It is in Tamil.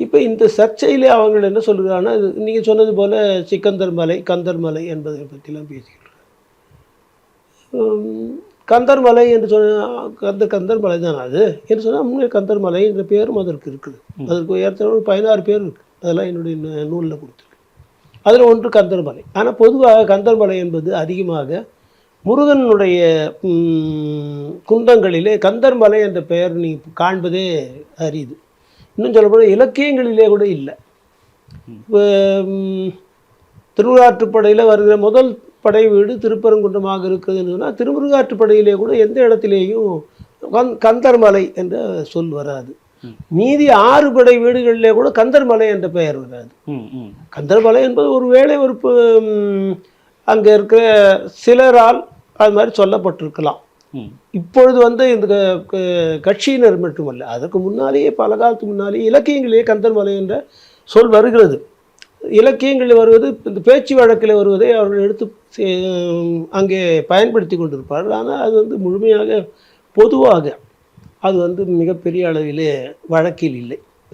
இப்போ இந்த சர்ச்சையிலே அவங்க என்ன சொல்கிறாங்கன்னா, நீங்கள் சொன்னது போல சிக்கந்தர் மலை, கந்தர் மலை என்பதை பற்றிலாம் பேசிக்கிட்டு கந்தர் மலை என்று சொன்ன கந்தர் மலை தான் அது என்று சொன்னால் முன்னே கந்தர் மலை என்ற பேரும் அதற்கு இருக்குது. அதற்கு ஏற்கனவே 16 பேர் இருக்குது. அதெல்லாம் என்னுடைய நூலில் கொடுத்துருக்கு. அதில் ஒன்று கந்தர் மலை. ஆனால் பொதுவாக கந்தர் மலை என்பது அதிகமாக முருகனுடைய குண்டங்களிலே கந்தர் மலை என்ற பெயர் நீ காண்பதே அரிது. இன்னும் சொல்லப்போனால் இலக்கியங்களிலே கூட இல்லை. இப்போ திருமுருகாற்றுப்படையில் வருகிற முதல் படை வீடு திருப்பரங்குன்றமாக இருக்குதுன்னு சொன்னால் திருமுருகாற்றுப்படையிலே கூட எந்த இடத்திலேயும் கந்தர் மலை என்ற சொல் வராது. மீதி 6 படை வீடுகளிலே கூட கந்தர் மலை என்ற பெயர் வராது. கந்தர் மலை என்பது ஒரு வேளை ஒரு அங்கே இருக்கிற சிலரால் அது மாதிரி சொல்லப்பட்டிருக்கலாம். இப்பொழுது இந்த கட்சியினர் மட்டுமல்ல, அதற்கு முன்னாலேயே பல காலத்துக்கு முன்னாலேயே இலக்கியங்களிலே கந்தர் மலை என்ற சொல் வருகிறது. இலக்கியங்களில் வருவது இந்த பேச்சு வழக்கில் வருவதை அவர்கள் எடுத்து அங்கே பயன்படுத்தி கொண்டிருப்பார்கள். ஆனால் அது முழுமையாக பொதுவாக அது மிகப்பெரிய அளவிலே வழக்கில் இல்லை.